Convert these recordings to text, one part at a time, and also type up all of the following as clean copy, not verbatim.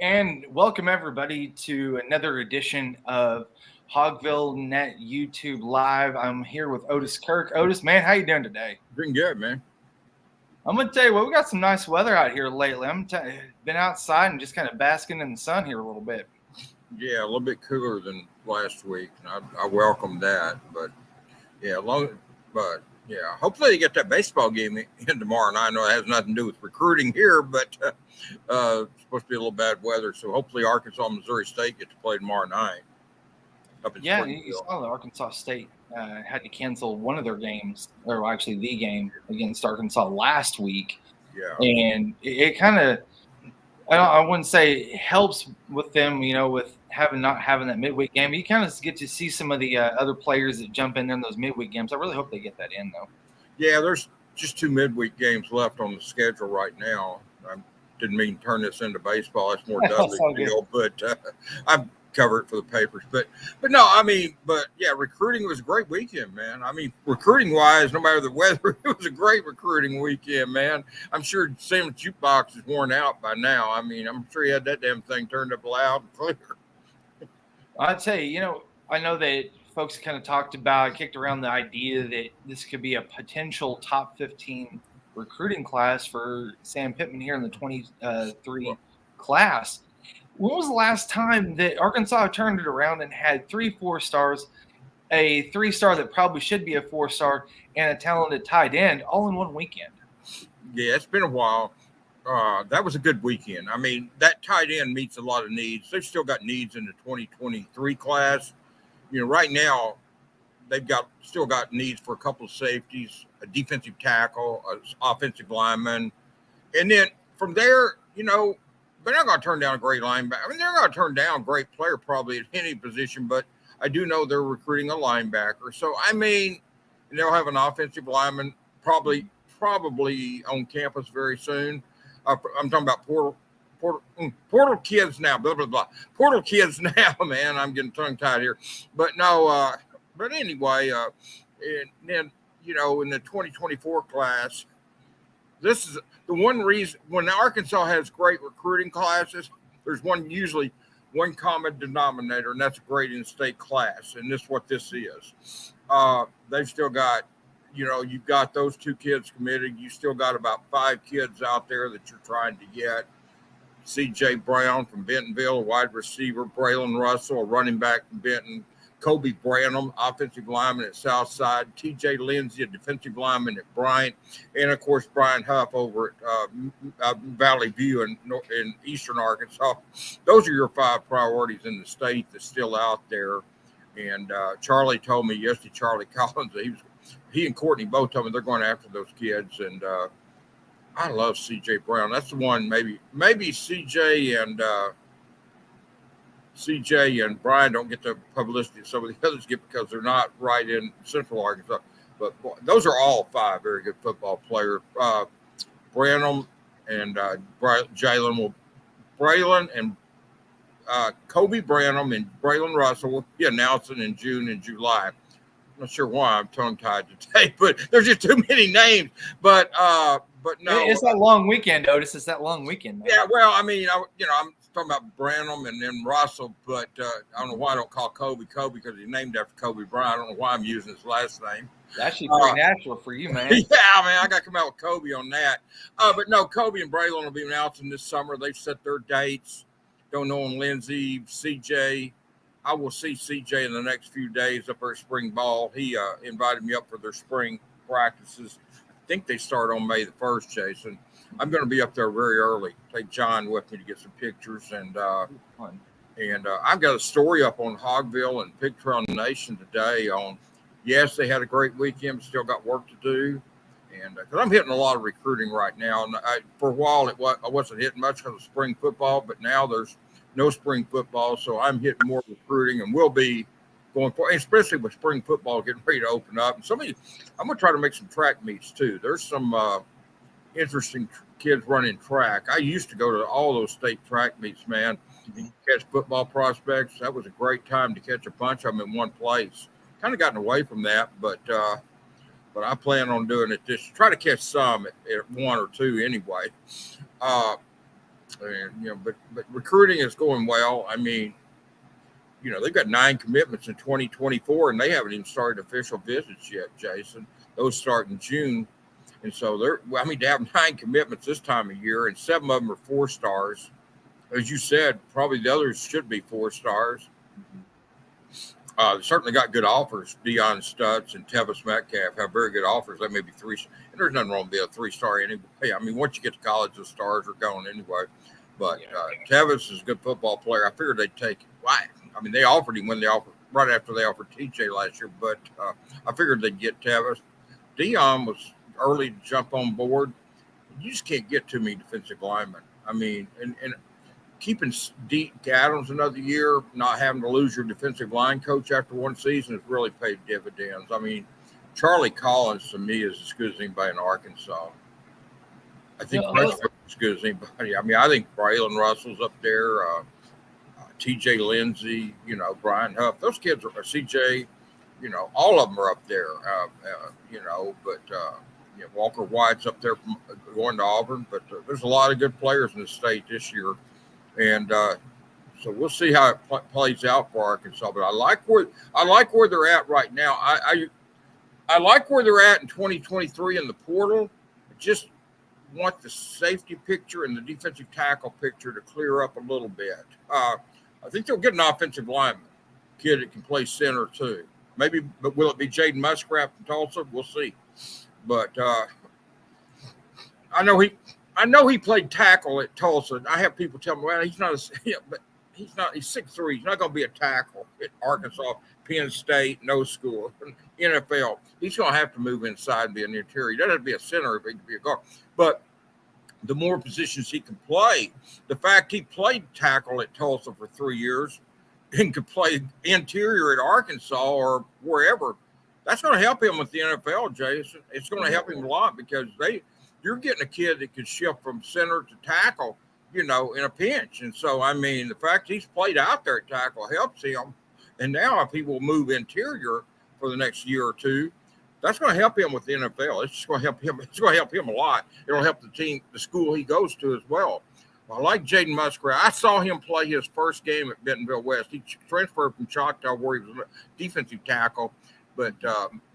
And welcome everybody to another edition of Hogville Net YouTube Live. I'm here with Otis Kirk. Otis, man, how you doing today? Doing good, man. I'm gonna tell you what, we got some nice weather out here lately. Been outside and just kind of basking in the sun here a little bit. Yeah, a little bit cooler than last week, and I welcome that. But hopefully they get that baseball game in tomorrow. And I know it has nothing to do with recruiting here, but it's supposed to be a little bad weather. So hopefully Arkansas and Missouri State get to play tomorrow night. Yeah, you saw that Arkansas State had to cancel one of their games, or actually the game against Arkansas last week. Yeah, And it kind of, I wouldn't say it helps with them, with not having that midweek game. You kind of get to see some of the other players that jump in there in those midweek games. I really hope they get that in, though. Yeah, there's just 2 midweek games left on the schedule right now. I didn't mean to turn this into baseball. It's more Dudley deal, but I've covered it for the papers. But yeah, recruiting was a great weekend, man. I mean, recruiting wise, no matter the weather, it was a great recruiting weekend, man. I'm sure Sam's jukebox is worn out by now. I mean, I'm sure he had that damn thing turned up loud and clear. I'd say, I know that folks kind of kicked around the idea that this could be a potential top 15 recruiting class for Sam Pittman here in the 23 class. When was the last time that Arkansas turned it around and had 3 4-stars, a 3-star that probably should be a 4-star, and a talented tight end all in one weekend? Yeah, it's been a while. That was a good weekend. I mean, that tight end meets a lot of needs. They've still got needs in the 2023 class. Right now, they've still got needs for a couple of safeties, a defensive tackle, an offensive lineman. And then from there, they're not going to turn down a great linebacker. I mean, they're not going to turn down a great player probably at any position, but I do know they're recruiting a linebacker. So, I mean, they'll have an offensive lineman probably on campus very soon. I'm talking about portal kids now, blah, blah, blah. Portal kids now, man. I'm getting tongue-tied here. But no, but anyway, and then, in the 2024 class, this is the one reason when Arkansas has great recruiting classes, there's usually one common denominator, and that's a great in-state class. And this is what this is. They've still got, you've got those 2 kids committed. You still got about 5 kids out there that you're trying to get. C.J. Brown from Bentonville, a wide receiver. Braylon Russell, a running back from Benton. Kobe Branham, offensive lineman at Southside. T.J. Lindsey, a defensive lineman at Bryant. And, of course, Brian Huff over at Valley View in eastern Arkansas. Those are your 5 priorities in the state that's still out there. And Charlie told me yesterday, Charlie Collins, he and Courtney both told me they're going after those kids. And I love C.J. Brown. That's the one. Maybe C.J. and Brian don't get the publicity some of the others get because they're not right in Central Arkansas. But boy, those are all 5 very good football players. Branham and Braylon and Kobe Branham and Braylon Russell will be announcing in June and July. I'm not sure why I'm tongue-tied today, but there's just too many names. But no, it's that long weekend, Otis. It's that long weekend, man. Yeah, well, I mean, I'm talking about Branham and then Russell, but I don't know why I don't call Kobe because he's named after Kobe Bryant. I don't know why I'm using his last name. It's actually pretty natural for you, man. Yeah, man, I got to come out with Kobe on that. But no, Kobe and Braylon will be announcing this summer. They've set their dates. Don't know on Lindsey, CJ. I will see CJ in the next few days up there at spring ball. He invited me up for their spring practices. I think they start on May the 1st, Jason. I'm going to be up there very early. Take John with me to get some pictures. And I've got a story up on Hogville and Pig Trail Nation today on, yes, they had a great weekend, but still got work to do. And because I'm hitting a lot of recruiting right now. And for a while, I wasn't hitting much because of spring football, but now there's no spring football. So I'm hitting more recruiting and we'll be going for, especially with spring football getting ready to open up. And I'm going to try to make some track meets too. There's some interesting kids running track. I used to go to all those state track meets, man, catch football prospects. That was a great time to catch a bunch of them in one place. Kind of gotten away from that, but I plan on doing it try to catch some at 1 or 2 anyway. And but recruiting is going well. I mean, they've got 9 commitments in 2024, and they haven't even started official visits yet, Jason. Those start in June. And so to have 9 commitments this time of year, and 7 of them are 4 stars. As you said, probably the others should be 4 stars. They certainly got good offers. Deion Stutz and Tevis Metcalf have very good offers. They may be 3. And there's nothing wrong with being a 3-star anyway. I mean, once you get to college, the stars are gone anyway. But Tevis is a good football player. I figured they'd take him. I mean, they offered him right after they offered TJ last year. But I figured they'd get Tevis. Deion was early to jump on board. You just can't get too many defensive linemen. I mean, and keeping Deke Adams another year, not having to lose your defensive line coach after one season has really paid dividends. I mean, Charlie Collins to me is as good as anybody in Arkansas. I think Russell's as good as anybody. I mean, I think Braylon Russell's up there, TJ Lindsey, Brian Huff. Those kids are CJ, all of them are up there, but Walker White's up there from going to Auburn. But there's a lot of good players in the state this year. And so we'll see how it plays out for Arkansas. But I like where they're at right now. I like where they're at in 2023 in the portal. I just want the safety picture and the defensive tackle picture to clear up a little bit. I think they'll get an offensive lineman, kid that can play center too. Maybe, but will it be Jaden Muskrat from Tulsa? We'll see. But I know he played tackle at Tulsa. I have people tell me, well, he's not but he's not. He's 6'3". He's not going to be a tackle at Arkansas, Penn State, no school, NFL. He's going to have to move inside and be an interior. He doesn't have to be a center if he can be a guard. But the more positions he can play, the fact he played tackle at Tulsa for 3 years and could play interior at Arkansas or wherever, that's going to help him with the NFL, Jason. It's going to help him a lot because you're getting a kid that can shift from center to tackle, in a pinch. And so, I mean, the fact he's played out there at tackle helps him. And now if he will move interior for the next year or two, that's going to help him with the NFL. It's just going to help him. It's going to help him a lot. It'll help the team, the school he goes to as well. I like Jaden Muskrat. I saw him play his first game at Bentonville West. He transferred from Choctaw where he was a defensive tackle. But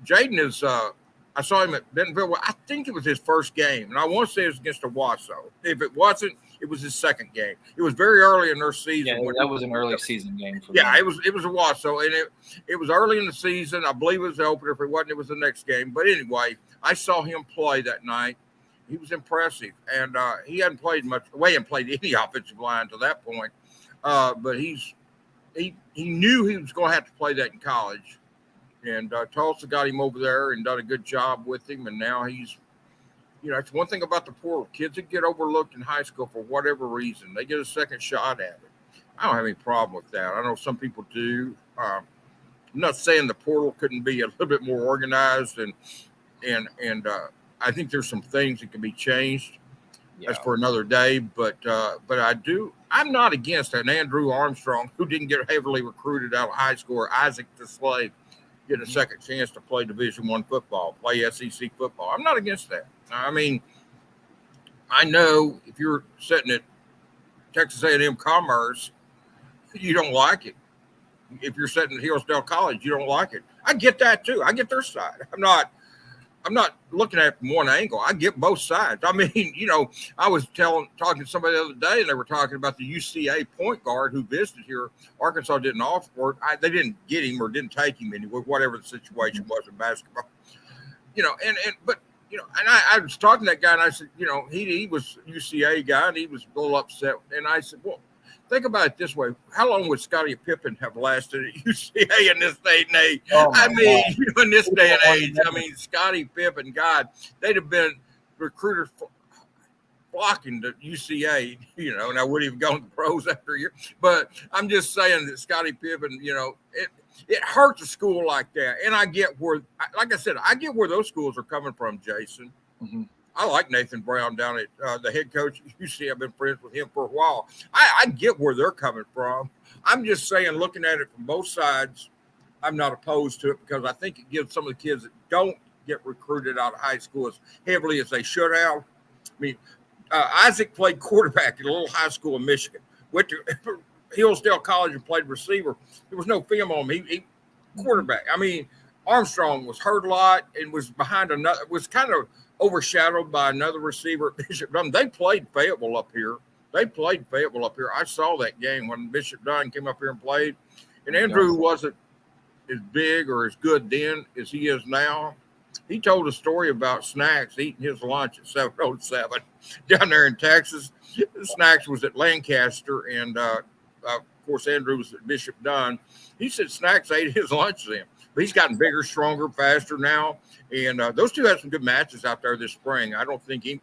Jaden is I saw him at Bentonville. I think it was his first game, and I want to say it was against Owasso. If it wasn't, it was his second game. It was very early in their season. Yeah, that was an early season game for them. It was Owasso, and it was early in the season. I believe it was the opener. If it wasn't, it was the next game. But anyway, I saw him play that night. He was impressive, and he hadn't played much. Well, he hadn't played any offensive line to that point, but he knew he was going to have to play that in college. And Tulsa got him over there and done a good job with him. And now he's, it's one thing about the portal. Kids that get overlooked in high school for whatever reason, they get a second shot at it. I don't have any problem with that. I know some people do. I'm not saying the portal couldn't be a little bit more organized, and I think there's some things that can be changed. Yeah. That's for another day. But I'm not against an Andrew Armstrong who didn't get heavily recruited out of high school, or Isaac DeSlave get a second chance to play Division I football, play SEC football. I'm not against that. I mean, I know if you're sitting at Texas A&M Commerce, you don't like it. If you're sitting at Hillsdale College, you don't like it. I get that too. I get their side. I'm not looking at it from one angle. I get both sides. I mean, I was talking to somebody the other day, and they were talking about the UCA point guard who visited here. Arkansas didn't offer it. They didn't get him or didn't take him anyway, whatever the situation was in basketball. And I was talking to that guy, and I said, he was a UCA guy, and he was a little upset. And I said, well, think about it this way. How long would Scottie Pippen have lasted at UCA in this day and age? In this day and age, Scottie Pippen, God, they'd have been recruiters flocking to UCA, now would he have gone to the pros after a year? But I'm just saying that Scottie Pippen, it hurts a school like that. And I get where, like I said, I get where those schools are coming from, Jason. Mm-hmm. I like Nathan Brown down at the head coach at UC. I've been friends with him for a while. I get where they're coming from. I'm just saying, looking at it from both sides, I'm not opposed to it because I think it gives some of the kids that don't get recruited out of high school as heavily as they should have. I mean, Isaac played quarterback at a little high school in Michigan. Went to Hillsdale College and played receiver. There was no film on him. He quarterback. I mean, Armstrong was hurt a lot and was behind another. Was kind of overshadowed by another receiver, Bishop Dunn. They played Fayetteville up here. I saw that game when Bishop Dunn came up here and played. And Andrew wasn't as big or as good then as he is now. He told a story about Snacks eating his lunch at 707 down there in Texas. Snacks was at Lancaster, and of course, Andrew was at Bishop Dunn. He said Snacks ate his lunch with him. But he's gotten bigger, stronger, faster now. And those two had some good matches out there this spring. I don't think ain't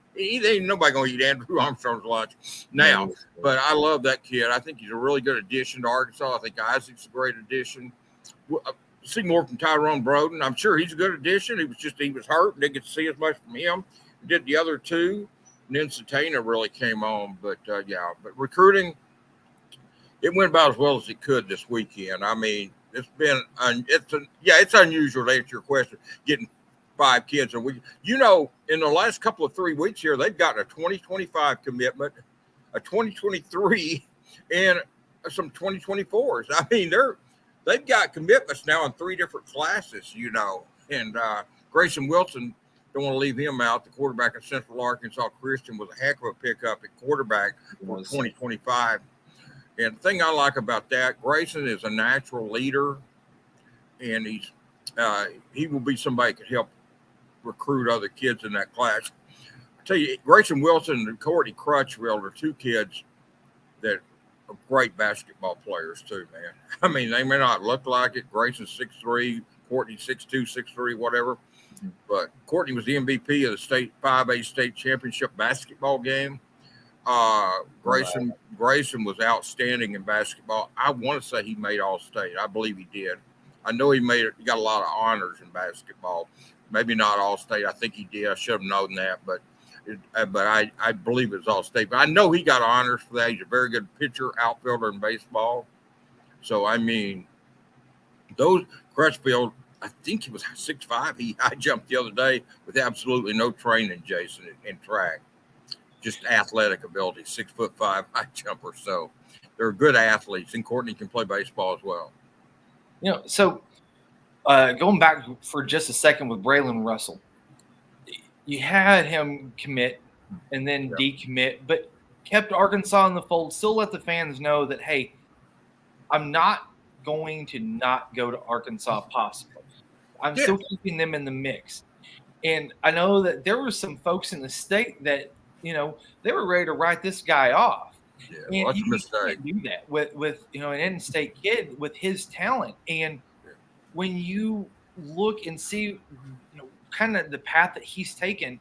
nobody going to eat Andrew Armstrong's lunch now. But I love that kid. I think he's a really good addition to Arkansas. I think Isaac's a great addition. See more from Tyrone Broden. I'm sure he's a good addition. He was hurt. Didn't get to see as much from him. Did the other two. And then Satana really came on. But, but recruiting, it went about as well as it could this weekend. I mean, it's unusual to answer your question, getting 5 kids a week. In the last couple of 3 weeks here, they've gotten a 2025 commitment, a 2023, and some 2024s. I mean, they've got commitments now in 3 different classes, and Grayson Wilson, don't want to leave him out. The quarterback at Central Arkansas Christian was a heck of a pickup at quarterback for 2025. And the thing I like about that, Grayson is a natural leader, and he will be somebody that can help recruit other kids in that class. I tell you, Grayson Wilson and Courtney Crutchfield are 2 kids that are great basketball players too, man. I mean, they may not look like it. Grayson's 6'3", Courtney 6'2", 6'3", whatever. But Courtney was the MVP of the state 5A state championship basketball game. Grayson was outstanding in basketball. I want to say he made All-State. I believe he did. I know he got a lot of honors in basketball. Maybe not All-State. I think he did. I should have known that, but I believe it was All-State. But I know he got honors for that. He's a very good pitcher, outfielder in baseball. So I mean, those Crutchfield, I think he was 6'5". I jumped the other day with absolutely no training, Jason, in track. Just athletic ability, 6'5" high jumper. So they're good athletes, and Courtney can play baseball as well. So going back for just a second with Braylon Russell, you had him commit and then decommit, but kept Arkansas in the fold, still let the fans know that, hey, I'm not going to not go to Arkansas possibly. I'm still keeping them in the mix. And I know that there were some folks in the state that, they were ready to write this guy off. Yeah, and you can't do that with an in-state kid with his talent. And when you look and see, kind of the path that he's taken,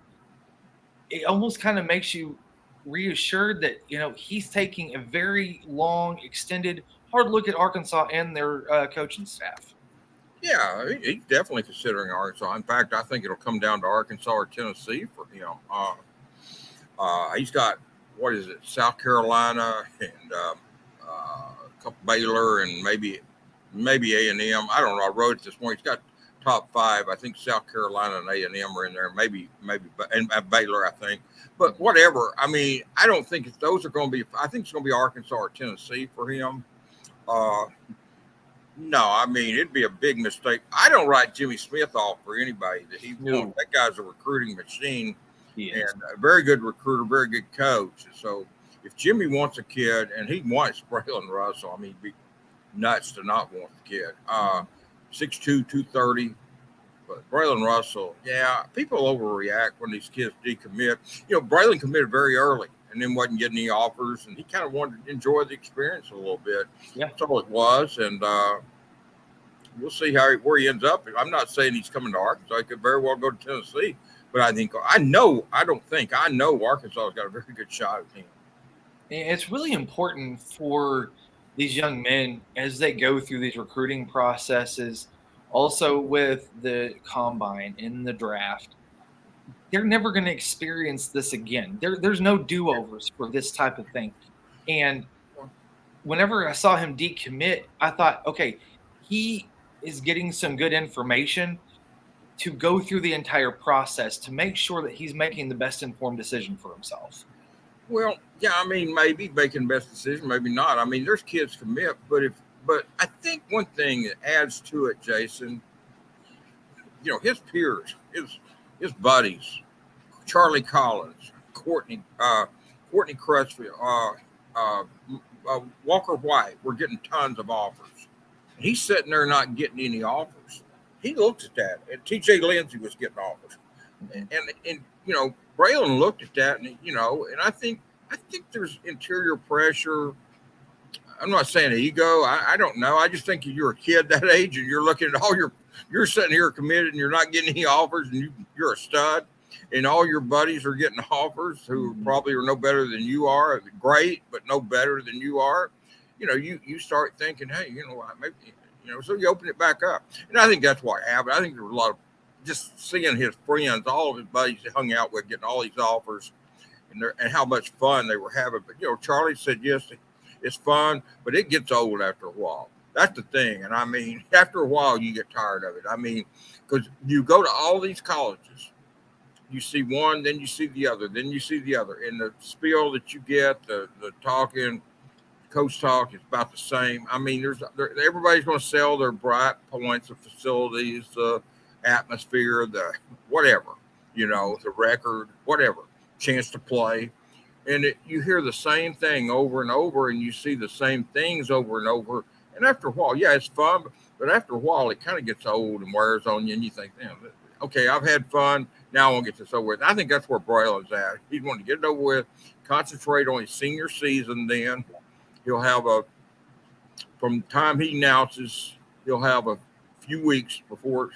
it almost kind of makes you reassured that, he's taking a very long, extended, hard look at Arkansas and their coaching staff. Yeah, he's definitely considering Arkansas. In fact, I think it'll come down to Arkansas or Tennessee for him. He's got, South Carolina and a couple Baylor and maybe A&M. I don't know. I wrote it this morning. He's got top 5. I think South Carolina and A&M are in there. Maybe and Baylor, I think. But whatever. I mean, I don't think those are going to be. I think it's going to be Arkansas or Tennessee for him. No, I mean, it'd be a big mistake. I don't write Jimmy Smith off for anybody that he wants. That guy's a recruiting machine and a very good recruiter, very good coach. So if Jimmy wants a kid and he wants Braylon Russell, I mean, he'd be nuts to not want the kid. 6'2", 230. But Braylon Russell, people overreact when these kids decommit. Braylon committed very early and then wasn't getting any offers, and he kind of wanted to enjoy the experience a little bit. Yeah. That's all it was, and we'll see where he ends up. I'm not saying he's coming to Arkansas. He could very well go to Tennessee, but I know Arkansas's got a very good shot at him. It's really important for these young men as they go through these recruiting processes, also with the combine and the draft. They're never going to experience this again. There's no do-overs for this type of thing. And whenever I saw him decommit, I thought, okay, he is getting some good information to go through the entire process to make sure that he's making the best informed decision for himself. Well, yeah, I mean, maybe making the best decision, maybe not. I mean, there's kids commit, but I think one thing that adds to it, Jason, his peers, his buddies, Charlie Collins, Courtney Crutchfield, Walker White, were getting tons of offers. He's sitting there not getting any offers. He looked at that, and T.J. Lindsey was getting offers, and Braylon looked at that, and I think there's interior pressure. I'm not saying ego. I don't know. I just think if you're a kid that age and you're looking at you're sitting here committed and you're not getting any offers, and you're a stud, and all your buddies are getting offers who probably are no better than you are, great, but no better than you are. You start thinking, hey, maybe, so you open it back up. And I think that's what happened. I think there was a lot of just seeing his friends, all of his buddies he hung out with, getting all these offers, and how much fun they were having. But, Charlie said, yes, it's fun, but it gets old after a while. That's the thing. And I mean, after a while, you get tired of it. I mean, because you go to all these colleges, you see one, then you see the other, then you see the other. And the spiel that you get, the talking, coach talk is about the same. I mean, everybody's going to sell their bright points, the facilities, the atmosphere, the whatever, the record, whatever, chance to play. And you hear the same thing over and over, and you see the same things over and over. And after a while, yeah, it's fun, but after a while, it kind of gets old and wears on you, and you think, okay, I've had fun. Now I want to get this over with. I think that's where Braylon's at. He's wanting to get it over with, concentrate on his senior season. Then he'll have from the time he announces, he'll have a few weeks before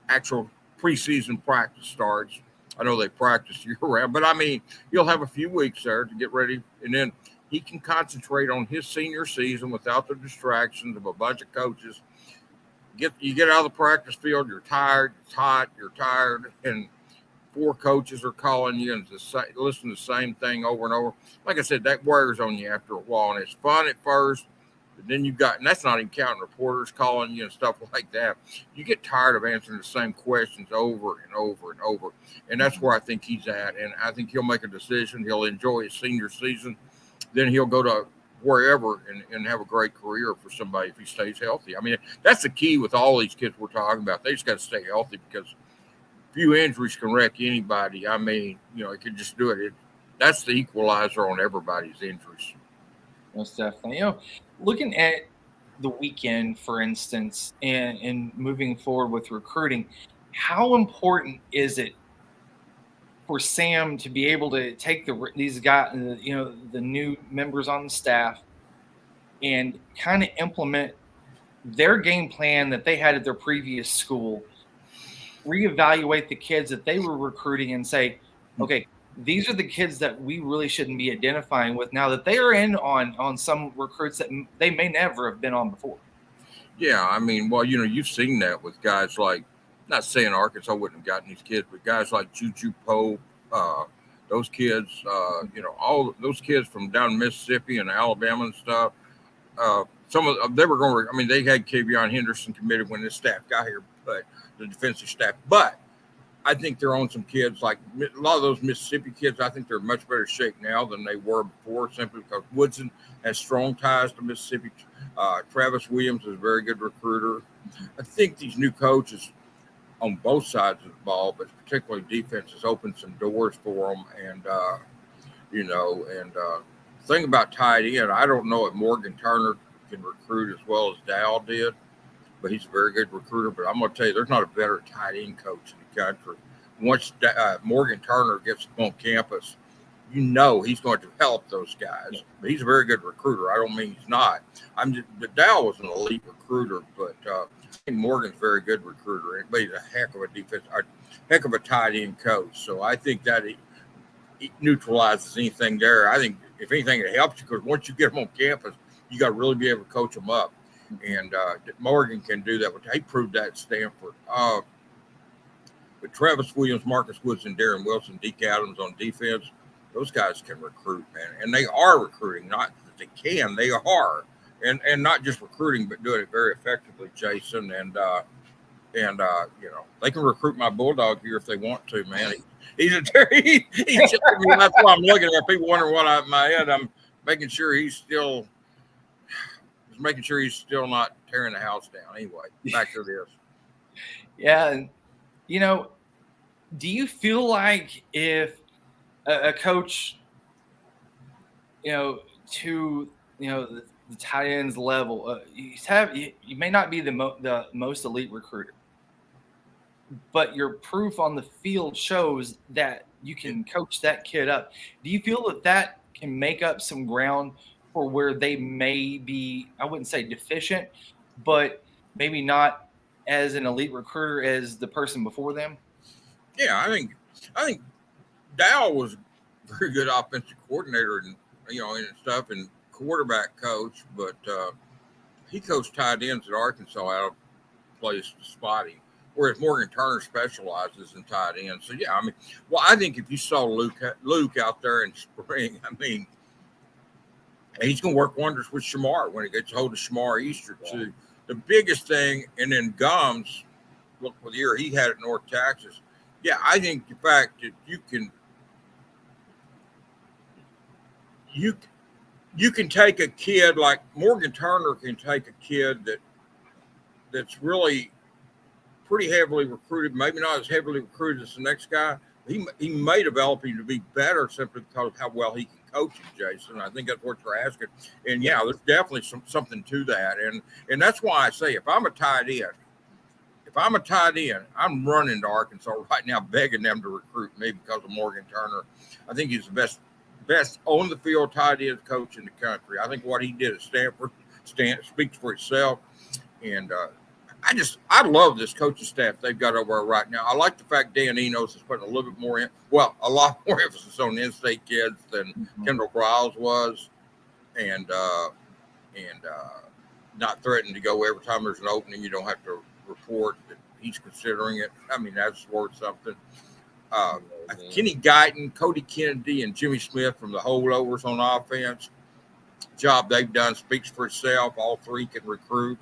actual preseason practice starts. I know they practice year round, but I mean, he'll have a few weeks there to get ready, and then he can concentrate on his senior season without the distractions of a bunch of coaches. You get out of the practice field, you're tired, it's hot, you're tired, and 4 coaches are calling you and listen to the same thing over and over. Like I said, that wears on you after a while, and it's fun at first. But then and that's not even counting reporters calling you and stuff like that. You get tired of answering the same questions over and over and over. And that's where I think he's at. And I think he'll make a decision. He'll enjoy his senior season. Then he'll go to wherever and have a great career for somebody if he stays healthy. I mean, that's the key with all these kids we're talking about. They just got to stay healthy, because few injuries can wreck anybody. I mean, it can just do it. That's the equalizer on everybody's injuries. Most definitely. Looking at the weekend, for instance, and moving forward with recruiting, how important is it for Sam to be able to take these guys, the new members on the staff, and kind of implement their game plan that they had at their previous school, reevaluate the kids that they were recruiting, and say, okay, these are the kids that we really shouldn't be identifying with now that they are in on some recruits that they may never have been on before. Yeah, I mean, well, you've seen that with guys like, not saying Arkansas wouldn't have gotten these kids, but guys like Juju Pope, those kids, all those kids from down in Mississippi and Alabama and stuff. Some of they were going. I mean, they had Kavion Henderson committed when this staff got here, but the defensive staff. But I think they're on some kids, like a lot of those Mississippi kids. I think they're in much better shape now than they were before, simply because Woodson has strong ties to Mississippi. Travis Williams is a very good recruiter. I think these new coaches on both sides of the ball, but particularly defense, has opened some doors for them. And, thing about tight end, I don't know if Morgan Turner can recruit as well as Dow did, but he's a very good recruiter. But I'm going to tell you, there's not a better tight end coach in the country. Once Morgan Turner gets on campus, he's going to help those guys. But he's a very good recruiter. I don't mean he's not. But Dow was an elite recruiter, but I think Morgan's a very good recruiter. But he's a heck of a tight end coach. So I think that it neutralizes anything there. I think if anything, it helps you, because once you get them on campus, you got to really be able to coach them up. And Morgan can do that. He proved that at Stanford. But Travis Williams, Marcus Woods, and Darren Wilson, Deke Adams on defense, those guys can recruit, man. And they are recruiting. Not that they can, they are. And not just recruiting, but doing it very effectively, Jason. And they can recruit my Bulldog here if they want to, man. He's that's why I'm looking at people wondering what in my head. I'm making sure he's still not tearing the house down. Anyway, back to this. Yeah, and do you feel like if a coach, to the tight ends level, you may not be the most elite recruiter, but your proof on the field shows that you can coach that kid up. Do you feel that can make up some ground for where they may be, I wouldn't say deficient, but maybe not as an elite recruiter as the person before them? Yeah, I think Dow was a very good offensive coordinator and stuff and quarterback coach, but he coached tight ends at Arkansas out of place to spot him. Whereas Morgan Turner specializes in tight ends. So yeah, I think if you saw Luke out there in spring, he's going to work wonders with Shamar when he gets a hold of Shamar Easter too. The biggest thing, and then Gums, look for the year he had at North Texas. Yeah, I think the fact that you can take a kid like Morgan Turner can take a kid that's really pretty heavily recruited, maybe not as heavily recruited as the next guy. He may develop him to be better simply because of how well he can coach him, Jason. I think that's what you're asking. And yeah, there's definitely something to that. And that's why I say if I'm a tight end, I'm running to Arkansas right now, begging them to recruit me because of Morgan Turner. I think he's the best on the field tight end coach in the country. I think what he did at Stanford speaks for itself. And I love this coaching staff they've got over there right now. I like the fact Dan Enos is putting a lot more emphasis on in-state kids than Kendall Briles was, and not threatening to go every time there's an opening. You don't have to report that he's considering it. That's worth something. Kenny Guyton, Cody Kennedy, and Jimmy Smith from the holdovers on offense. Job they've done speaks for itself. All three can recruit.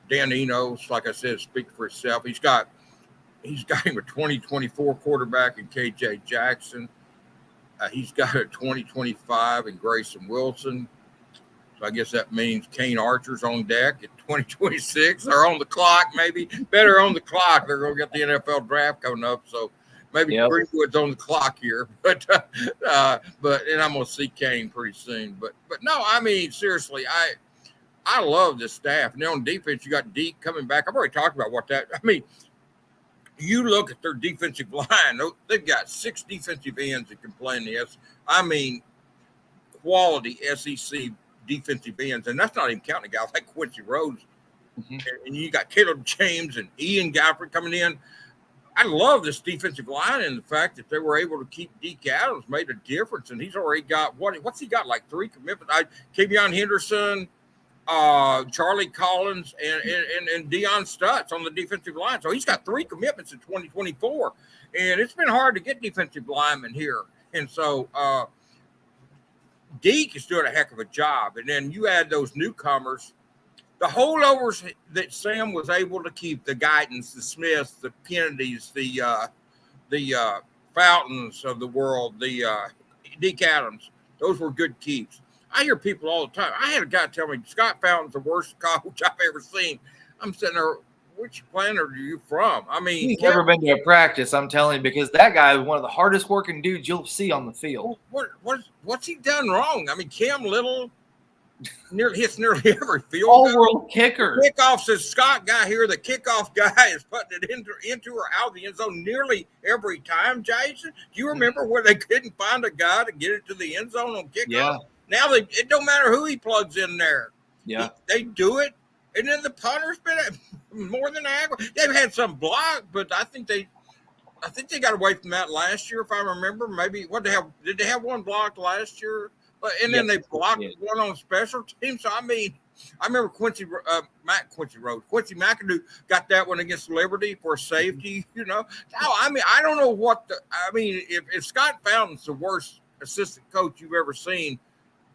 Dan Enos, like I said, speaks for itself. He's got him a 2024 quarterback in KJ Jackson. He's got a 2025 in Grayson Wilson. So I guess that means Kane Archer's on deck at 2026. They're on the clock, maybe. Better on the clock. They're going to get the NFL draft coming up. So maybe Greenwood's on the clock here. But and I'm going to see Kane pretty soon. But no, seriously, I love this staff. And then on defense, you got Deke coming back. I've already talked about you look at their defensive line. They've got 6 defensive ends that can play in the quality SEC defensive ends. And that's not even counting a guy like Quincy Rhodes. Mm-hmm. And you got Caleb James and Ian Gafford coming in. I love this defensive line and the fact that they were able to keep Deke Adams made a difference. And he's already got, what's he got, like 3 commitments? Kevion Henderson, Charlie Collins, and Deion Stutz on the defensive line. So he's got 3 commitments in 2024. And it's been hard to get defensive linemen here. And so Deke is doing a heck of a job. And then you add those newcomers, the holdovers that Sam was able to keep, the Guytons, the Smiths, the Kennedys, the Fountains of the world, the Deke Adams, those were good keeps. I hear people all the time. I had a guy tell me, Scott Fountain's the worst coach I've ever seen. I'm sitting there, which planet are you from? He's never been to a practice, I'm telling you, because that guy is one of the hardest working dudes you'll see on the field. What's he done wrong? Cam Little hits nearly every field goal. All-world kicker. Kickoffs, this Scott guy here, the kickoff guy is putting it into or out of the end zone nearly every time, Jason. Do you remember where they couldn't find a guy to get it to the end zone on kickoff? Yeah. Now it don't matter who he plugs in there. Yeah. They do it. And then the punter's been more than average. They've had some block, but I think they got away from that last year, if I remember. Maybe did they have one blocked last year? And then they blocked one on special teams. So I remember Quincy McAdoo got that one against Liberty for safety. No, I don't know if Scott Fountain's the worst assistant coach you've ever seen,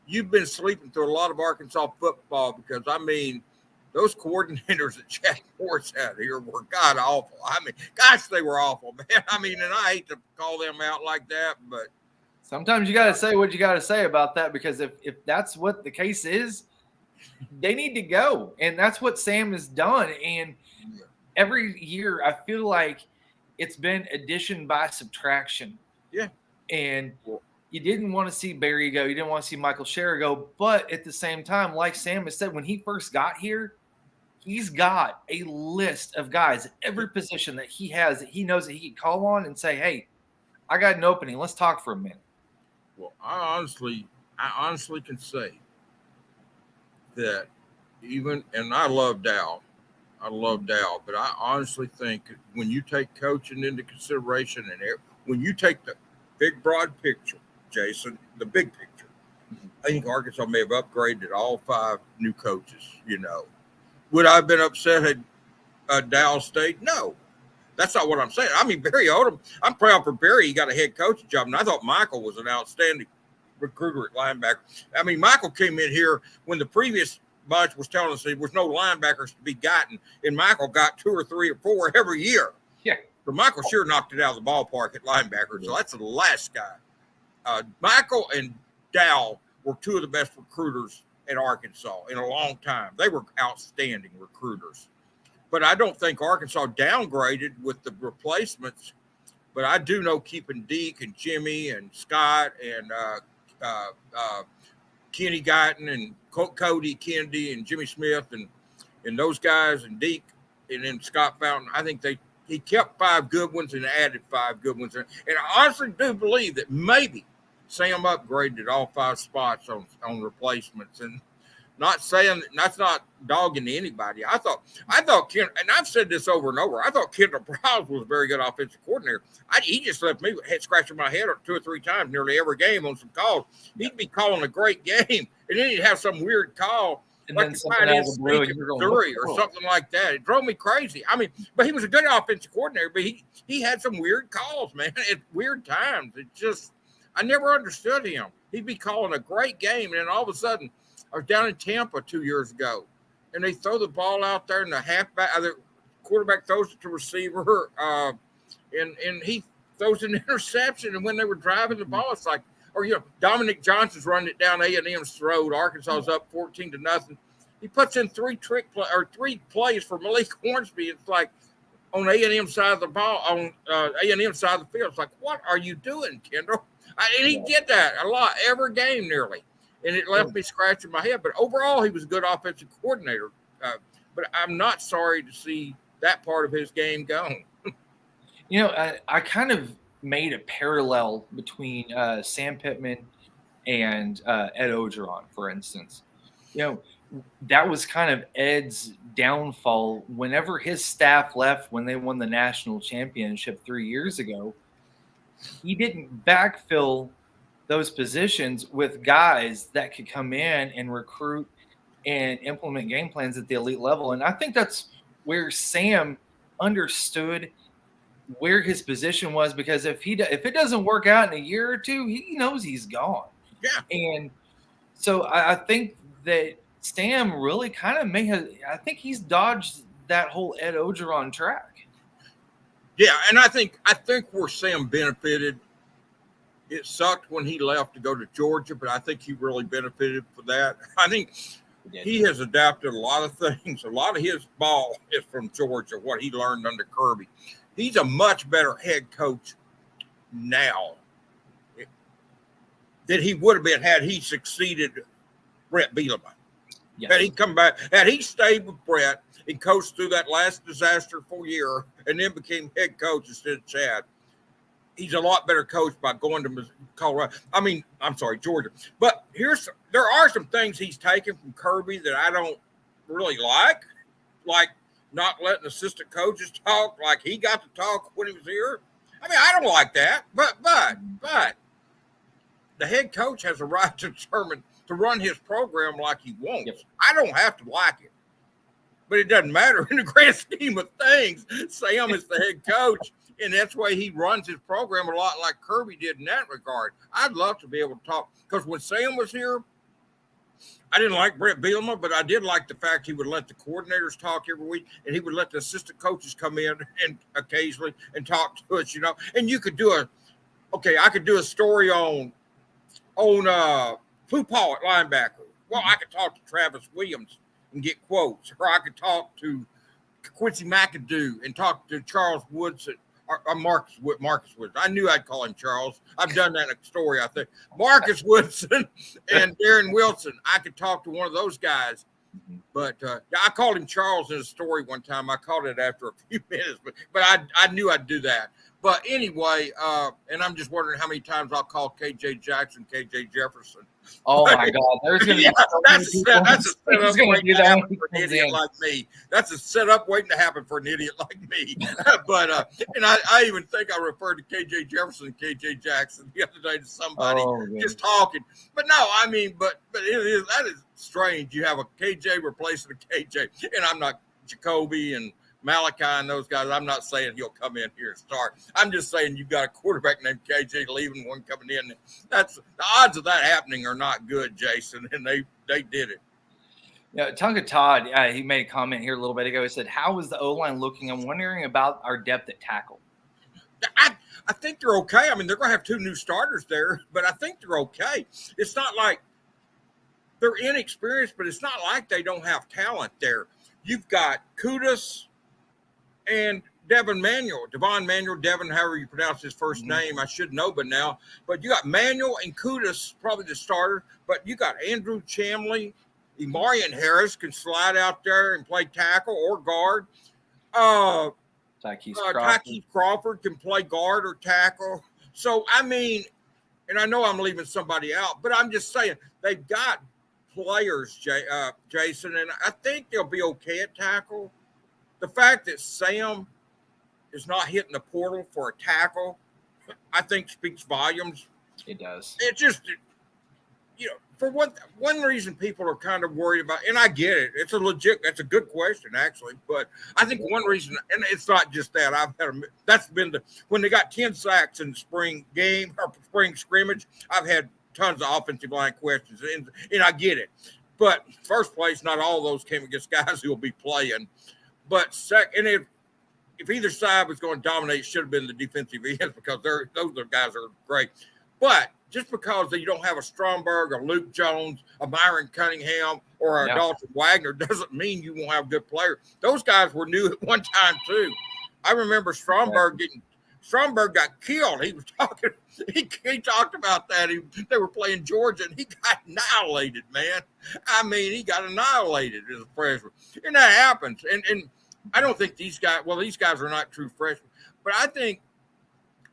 you've been sleeping through a lot of Arkansas football because those coordinators that Jack Morris had here were god awful. I mean, gosh, they were awful, man. I mean, and I hate to call them out like that, but sometimes you got to say what you got to say about that, because if that's what the case is, they need to go. And that's what Sam has done. And every year I feel like it's been addition by subtraction. Yeah. And you didn't want to see Barry go. You didn't want to see Michael Sherrill go. But at the same time, like Sam has said, when he first got here, he's got a list of guys at every position that he has that he knows that he can call on and say, hey, I got an opening. Let's talk for a minute. Well, I honestly can say that and I love Dow, but I honestly think when you take coaching into consideration and when you take the big broad picture, Jason, the big picture, I think Arkansas may have upgraded all 5 new coaches. Would I have been upset at Dow State? No. That's not what I'm saying. I mean, Barry Odom, I'm proud for Barry. He got a head coaching job, and I thought Michael was an outstanding recruiter at linebacker. I mean, Michael came in here when the previous bunch was telling us there was no linebackers to be gotten, and Michael got 2 or 3 or 4 every year. Yeah. So Michael sure knocked it out of the ballpark at linebacker. So that's the last guy. Michael and Dow were 2 of the best recruiters at Arkansas in a long time. They were outstanding recruiters. But I don't think Arkansas downgraded with the replacements. But I do know keeping Deke and Jimmy and Scott and Kenny Guyton and Cody Kennedy and Jimmy Smith and those guys and Deke and then Scott Fountain, I think he kept 5 good ones and added 5 good ones. And I honestly do believe that maybe Sam upgraded all 5 spots on replacements. And not saying that's not dogging anybody. I thought Ken, and I've said this over and over, I thought Kendall Browse was a very good offensive coordinator. He just left me scratching my head 2 or 3 times nearly every game on some calls. He'd be calling a great game, and then he'd have some weird call, and like three or something like that. It drove me crazy. I mean, but he was a good offensive coordinator, but he had some weird calls, man, at weird times. It just, I never understood him. He'd be calling a great game, and then all of a sudden, I was down in Tampa 2 years ago, and they throw the ball out there, and the quarterback throws it to receiver, and he throws an interception. And when they were driving the ball, it's like, Dominic Johnson's running it down A&M's throat. Arkansas's up 14-0. He puts in 3 plays for Malik Hornsby. It's like on A&M side of the ball, on A&M side of the field. It's like, what are you doing, Kendall? And he did that a lot, every game nearly. And it left me scratching my head. But overall, he was a good offensive coordinator. But I'm not sorry to see that part of his game gone. I kind of made a parallel between Sam Pittman and Ed Ogeron, for instance. That was kind of Ed's downfall whenever his staff left when they won the national championship 3 years ago. He didn't backfill those positions with guys that could come in and recruit and implement game plans at the elite level. And I think that's where Sam understood where his position was, because if it doesn't work out in a year or 2, he knows he's gone. Yeah. And so I think that Sam really kind of I think he's dodged that whole Ed Ogeron track. Yeah, and I think where Sam benefited, it sucked when he left to go to Georgia, but I think he really benefited for that. I think he has adapted a lot of things. A lot of his ball is from Georgia, what he learned under Kirby. He's a much better head coach now than he would have been had he succeeded Brett Bielema. Yes. Had he come back, had he stayed with Brett and coached through that last disasterful year and then became head coach instead of Chad, he's a lot better coach by going to Colorado. Georgia. But there are some things he's taken from Kirby that I don't really like not letting assistant coaches talk like he got to talk when he was here. I mean, I don't like that, but the head coach has a right to determine to run his program like he wants. Yep. I don't have to like it, but it doesn't matter in the grand scheme of things. Sam is the head coach, and that's why he runs his program a lot like Kirby did in that regard. I'd love to be able to talk, because when Sam was here, I didn't like Brett Bielema, but I did like the fact he would let the coordinators talk every week, and he would let the assistant coaches come in and occasionally and talk to us, And you could do I could do a story on Poopaw at linebacker. Well, I could talk to Travis Williams and get quotes, or I could talk to Quincy McAdoo and talk to Charles Woodson or Marcus Woodson. I knew I'd call him Charles. I've done that in a story, I think. Marcus Woodson and Darren Wilson. I could talk to one of those guys. But I called him Charles in a story one time. I called it after a few minutes, but I knew I'd do that. But anyway, and I'm just wondering how many times I'll call KJ Jackson, KJ Jefferson. Oh my God, there's going to be that's a setup waiting to happen for an idiot like me. That's a setup waiting to happen for an idiot like me. But and I even think I referred to KJ Jefferson and KJ Jackson the other day to somebody just talking. But no, I mean, but that is strange. You have a KJ replacing a KJ, and I'm not Jacoby and Malachi and those guys. I'm not saying he'll come in here and start. I'm just saying you've got a quarterback named KJ leaving, one coming in. That's the odds of that happening are not good, Jason, and they did it. Yeah, Tonka Todd, he made a comment here a little bit ago. He said, "How is the O-line looking? I'm wondering about our depth at tackle." I think they're okay. I mean, they're going to have 2 new starters there, but I think they're okay. It's not like they're inexperienced, but it's not like they don't have talent there. You've got Kudus and Devon, however you pronounce his first name. I should know by now. But you got Manuel and Kudus, probably the starter. But you got Andrew Chamley. Imarian Harris can slide out there and play tackle or guard. Tykees Crawford can play guard or tackle. So, I mean, and I know I'm leaving somebody out, but I'm just saying they've got players, Jason, and I think they'll be okay at tackle. The fact that Sam is not hitting the portal for a tackle, I think speaks volumes. It does. It just, for one reason people are kind of worried about, and I get it. That's a good question, actually. But I think one reason, and it's not just that. That's been when they got 10 sacks in the spring game or spring scrimmage, I've had tons of offensive line questions, and I get it. But first place, not all of those came against guys who will be playing. But second, if either side was going to dominate, it should have been the defensive ends because those guys are great. But just because you don't have a Stromberg, a Luke Jones, a Myron Cunningham, or a Dalton Wagner doesn't mean you won't have good players. Those guys were new at one time too. I remember Stromberg got killed. He was talking. He talked about that. They were playing Georgia, and he got annihilated, man. I mean, he got annihilated as a freshman, and that happens. And I don't think these guys are not true freshmen, but I think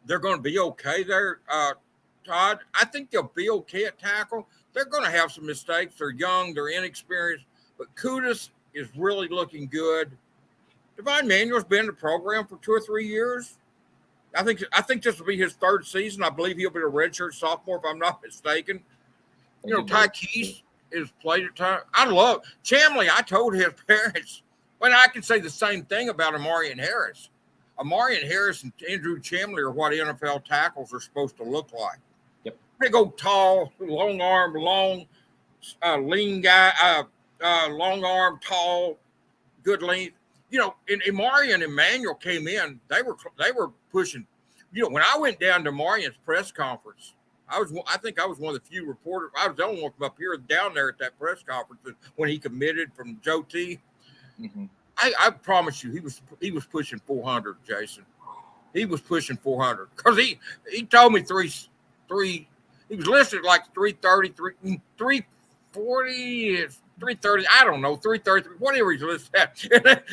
they're going to be okay there, Todd. I think they'll be okay at tackle. They're going to have some mistakes. They're young. They're inexperienced, but Kudus is really looking good. Devon Manuel's been in the program for 2 or 3 years. I think this will be his 3rd season. I believe he'll be a redshirt sophomore, if I'm not mistaken. Tykees is played at time. I love Chamley. I told his parents, I can say the same thing about Imarian Harris. Imarian Harris and Andrew Chamley are what NFL tackles are supposed to look like. Yep. Big old, tall, long arm, lean guy, long arm, tall, good length. And Imarian and Emmanuel came in. They were pushing. When I went down to Marian's press conference, I think I was one of the few reporters. I was the only one from up here down there at that press conference when he committed from Joe T. Mm-hmm. I promise you, he was pushing 400, Jason. He was pushing 400 because he told me three. He was listed like 330, 340, 330. I don't know, 333, whatever he's listed at.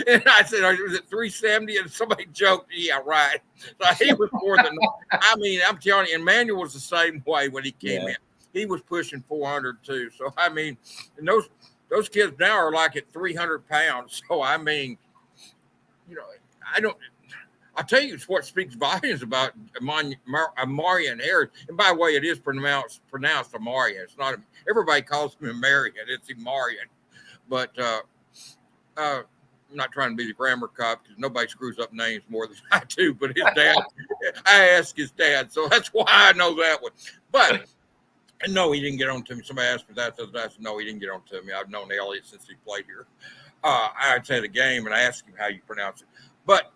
And I said, was it 370? And somebody joked, yeah, right. So he was more than. I mean, I'm telling you, Emmanuel was the same way when he came in. He was pushing 400 too. So I mean, and those kids now are like at 300 pounds. So, I mean, I'll tell you what speaks volumes about Imarian Harris. And by the way, it is pronounced Imarian. It's not, everybody calls him Imarian. It's Imarian. But I'm not trying to be the grammar cop because nobody screws up names more than I do. But his dad, I asked his dad. So that's why I know that one. But And no, he didn't get on to me. Somebody asked me that. I said, no, he didn't get on to me. I've known Elliott since he played here. I'd say the game, and I asked him how you pronounce it. But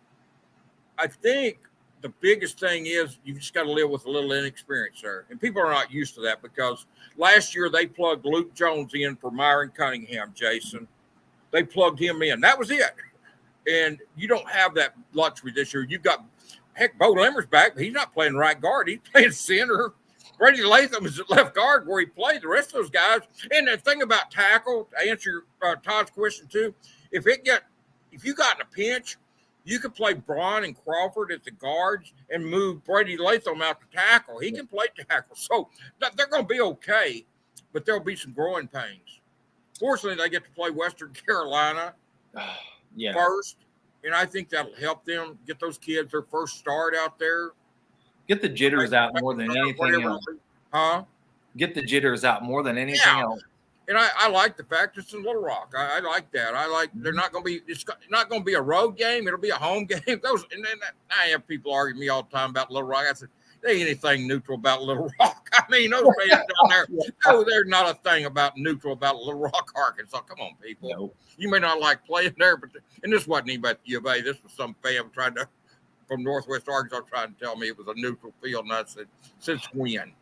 I think the biggest thing is you just got to live with a little inexperience there. And people are not used to that because last year they plugged Luke Jones in for Myron Cunningham, Jason. They plugged him in. That was it. And you don't have that luxury this year. You've got, heck, Bo Limmer's back, but he's not playing right guard. He's playing center. Brady Latham is at left guard where he played. The rest of those guys. And the thing about tackle, to answer Todd's question too, if you got in a pinch, you could play Braun and Crawford at the guards and move Brady Latham out to tackle. He can play tackle. So they're going to be okay, but there'll be some growing pains. Fortunately, they get to play Western Carolina first, and I think that'll help them get those kids their first start out there. Get the jitters out more than anything else. Huh? Get the jitters out more than anything else. And I like the fact it's in Little Rock. I like that. I like they're not going to be. It's not going to be a road game. It'll be a home game. And then I have people argue me all the time about Little Rock. I said, there ain't anything neutral about Little Rock. I mean, those fans down there. No, there's not a thing about neutral about Little Rock, Arkansas. Come on, people. No. You may not like playing there, but and this wasn't anybody at U of A. This was some fan from Northwest Arkansas trying to tell me it was a neutral field. And I said, since when?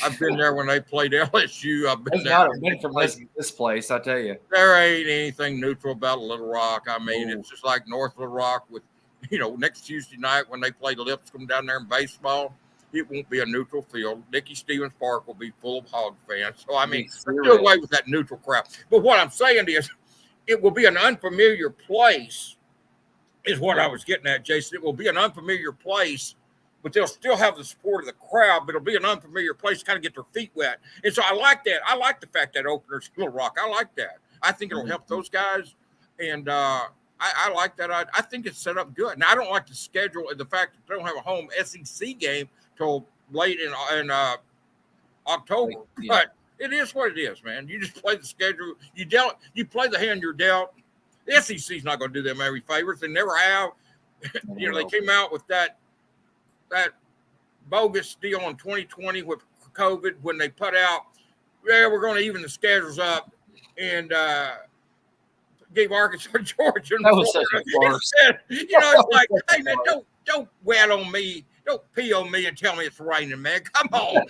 I've been there when they played LSU. I've been there. Not been from this place, I tell you. There ain't anything neutral about Little Rock. I mean, it's just like North Little Rock with, next Tuesday night when they play Lipscomb down there in baseball, it won't be a neutral field. Nicky Stevens Park will be full of Hog fans. So, I mean, do away with that neutral crap. But what I'm saying is it will be an unfamiliar place is what I was getting at, Jason. It will be an unfamiliar place, but they'll still have the support of the crowd, but it'll be an unfamiliar place to kind of get their feet wet. And so I like that. I like the fact that opener's Little Rock. I like that. I think it'll help those guys. And I like that. I think it's set up good. Now, I don't like the schedule and the fact that they don't have a home SEC game till late in October. Yeah. But it is what it is, man. You just play the schedule. You play the hand you're dealt. The SEC's not going to do them every favors. They never have. They came out with that bogus deal in 2020 with COVID when they put out, we're going to even the schedules up and gave Arkansas, Georgia, and Florida. It's like, hey, man, don't wet on me. Don't pee on me and tell me it's raining, man. Come on.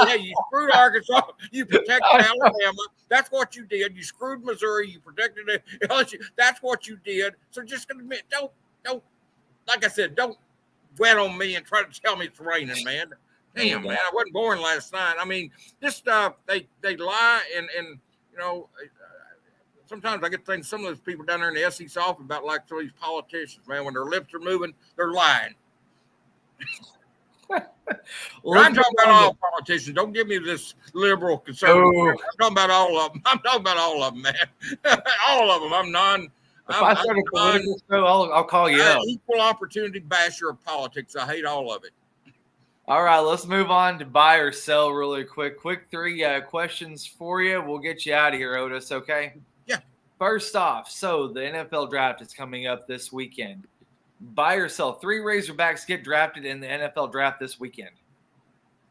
Hey, you screwed Arkansas. You protected Alabama. That's what you did. You screwed Missouri. You protected LSU. That's what you did. So just admit, don't, like I said, don't wet on me and try to tell me it's raining, man. Damn, man, I wasn't born last night. I mean, this stuff, they lie and sometimes I get things, some of those people down there in the SEC off about like some of these politicians, man, when their lips are moving, they're lying. Well, I'm talking about all politicians. Don't give me this liberal conservative. I'm talking about all of them. Man. All of them. If I start a political show, I'll call you up. Equal opportunity basher of politics. I hate all of it. All right, let's move on to buy or sell really quick. Quick 3 questions for you. We'll get you out of here, Otis, okay? Yeah. First off, so the NFL draft is coming up this weekend. Buy or sell? 3 Razorbacks get drafted in the NFL draft this weekend.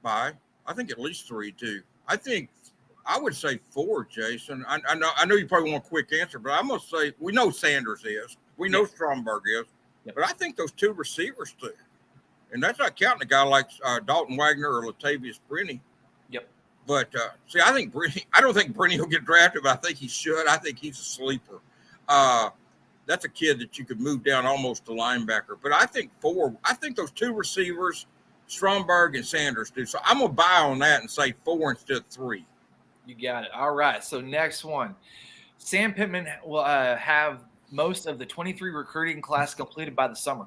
Buy. I think at least 3 too. I would say 4, Jason. I know you probably want a quick answer, but I'm going to say we know Sanders is. We know Stromberg is. Yep. But I think those 2 receivers too. And that's not counting a guy like Dalton Wagner or Latavius Brini. Yep. But, I think Brini – I don't think Brini will get drafted, but I think he should. I think he's a sleeper. That's a kid that you could move down almost to linebacker. But I think 4 – I think those 2 receivers, Stromberg and Sanders do. So I'm going to buy on that and say 4 instead of 3. You got it. All right. So next one. Sam Pittman will have most of the 23 recruiting class completed by the summer.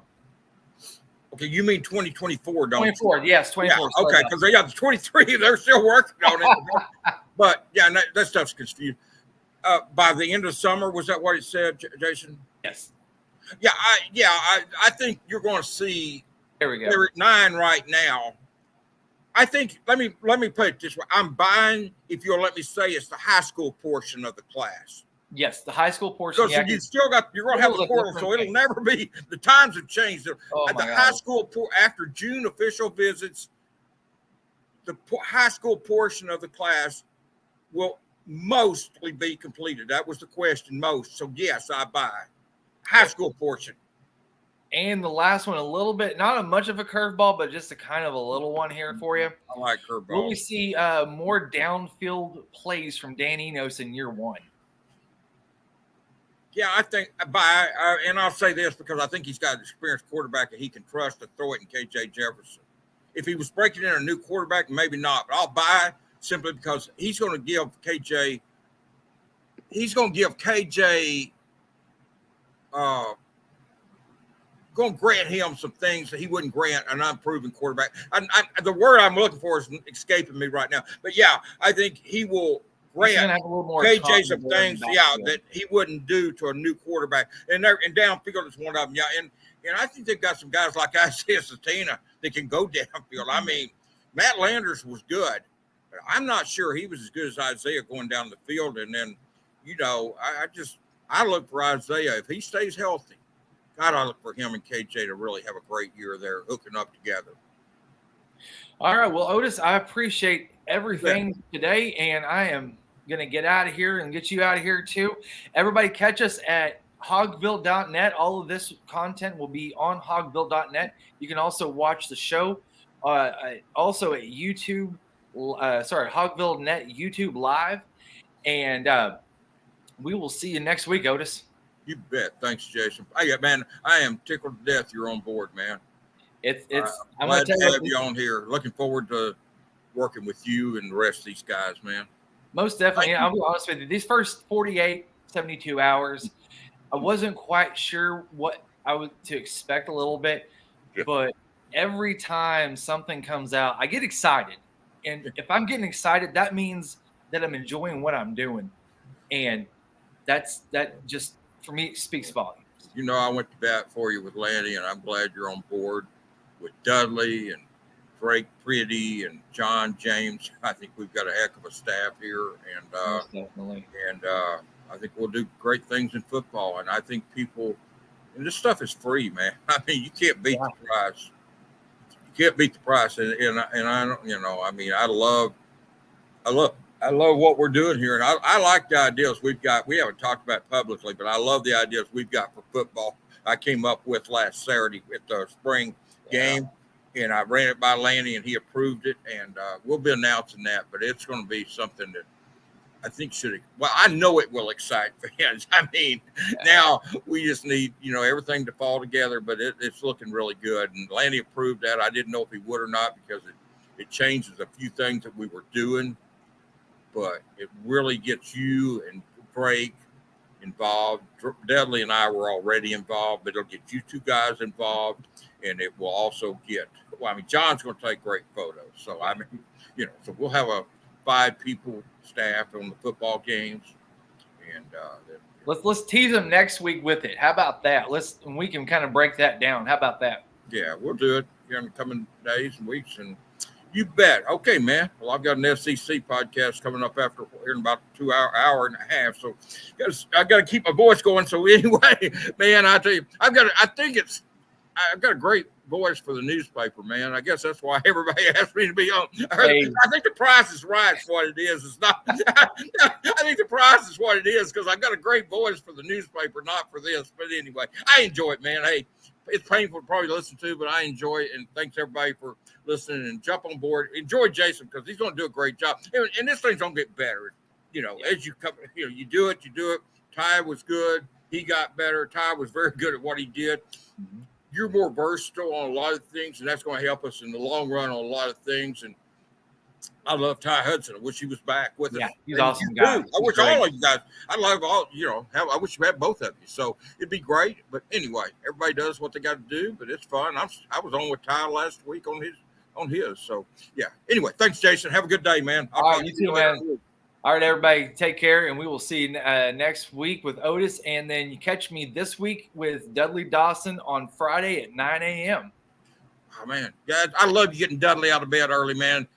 Okay, you mean 2024, don't 24, you? Yes, 24. Yeah, okay, because they got the 23. They're still working on it. But, yeah, that stuff's confused. By the end of summer, was that what it said, Jason? Yes. Yeah, I think you're going to see. There we go. They're at 9 right now. I think let me put it this way. I'm buying, if you'll let me say, it's the high school portion of the class. Yes, the high school portion. So you're going to have the portal, so it'll never be. The times have changed. The high school after June official visits, the high school portion of the class will mostly be completed. That was the question, most. So, yes, I buy high school portion. And the last one, a little bit, not much of a curveball, but just a kind of a little one here for you. I like curveball. Will we see more downfield plays from Dan Enos in year one? Yeah, I think and I'll say this because I think he's got an experienced quarterback that he can trust to throw it in KJ Jefferson. If he was breaking in a new quarterback, maybe not, but I'll buy simply because he's going to give KJ going to grant him some things that he wouldn't grant an unproven quarterback. The word I'm looking for is escaping me right now. But, yeah, I think he will grant KJ some things, that he wouldn't do to a new quarterback. And downfield is one of them, yeah. And I think they've got some guys like Isaiah Satina that can go downfield. I mean, Matt Landers was good. But I'm not sure he was as good as Isaiah going down the field. And then, I look for Isaiah. If he stays healthy, God, I look for him and KJ to really have a great year there, hooking up together. All right. Well, Otis, I appreciate everything today, and I am going to get out of here and get you out of here too. Everybody catch us at hogville.net. All of this content will be on hogville.net. You can also watch the show also at YouTube, Hogville.net YouTube Live. And we will see you next week, Otis. You bet. Thanks, Jason. Man, I am tickled to death you're on board, man. I'm glad to have you on here. Looking forward to working with you and the rest of these guys, man. Most definitely. I'll be honest with you. These first 48, 72 hours, I wasn't quite sure what I was to expect a little bit, but every time something comes out, I get excited. And if I'm getting excited, that means that I'm enjoying what I'm doing. And that just, for me, it speaks volumes. I went to bat for you with Lanny, and I'm glad you're on board with Dudley and Drake Pretty and John James. I think we've got a heck of a staff here, and definitely. And I think we'll do great things in football. And I think people, and this stuff is free, man. I mean, you can't beat the price. You can't beat the price, and I don't, I love what we're doing here, and I like the ideas we've got. We haven't talked about it publicly, but I love the ideas we've got for football. I came up with last Saturday at the spring game, and I ran it by Lanny, and he approved it, and we'll be announcing that. But it's going to be something that I think I know it will excite fans. I mean, now we just need, everything to fall together, but it's looking really good. And Lanny approved that. I didn't know if he would or not because it changes a few things that we were doing. But it really gets you and Drake involved. Dudley and I were already involved, but it'll get you two guys involved, and it will also get. John's going to take great photos. So so we'll have a 5-people staff on the football games, and let's tease them next week with it. How about that? We can kind of break that down. How about that? Yeah, we'll do it here in the coming days and weeks, and. You bet. Okay, man. Well, I've got an SEC podcast coming up after here in about 2 hour and a half. So I got to keep my voice going. So anyway, man, I tell you, I've got a great voice for the newspaper, man. I guess that's why everybody asked me to be on. Hey. I think the price is right for what it is. It's not. I think the price is what it is because I got a great voice for the newspaper, not for this. But anyway, I enjoy it, man. Hey, it's painful to probably listen to, but I enjoy it. And thanks everybody for listening and jump on board. Enjoy Jason because he's going to do a great job. And this thing's going to get better. As you come, you do it. Ty was good. He got better. Ty was very good at what he did. Mm-hmm. You're more versatile on a lot of things, and that's going to help us in the long run on a lot of things. And I love Ty Hudson. I wish he was back with us. Yeah, he's awesome guy. I wish all of you guys. I love all. I wish you had both of you. So it'd be great. But anyway, everybody does what they got to do. But it's fun. I was on with Ty last week on his. So yeah. Anyway, thanks, Jason. Have a good day, man. All right, you too, man. All right, everybody, take care, and we will see you next week with Otis. And then you catch me this week with Dudley Dawson on Friday at 9 a.m. Oh, man. Guys, I love you getting Dudley out of bed early, man.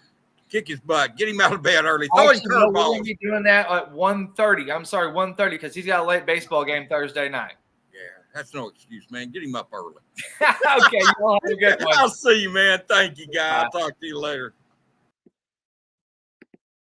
Kick his butt. Get him out of bed early. Throw his curveballs. We're going to be doing that at 1:30. I'm sorry, 1:30, because he's got a late baseball game Thursday night. Yeah, that's no excuse, man. Get him up early. Okay, you all have a good one. I'll see you, man. Thank you, guys. I'll talk to you later.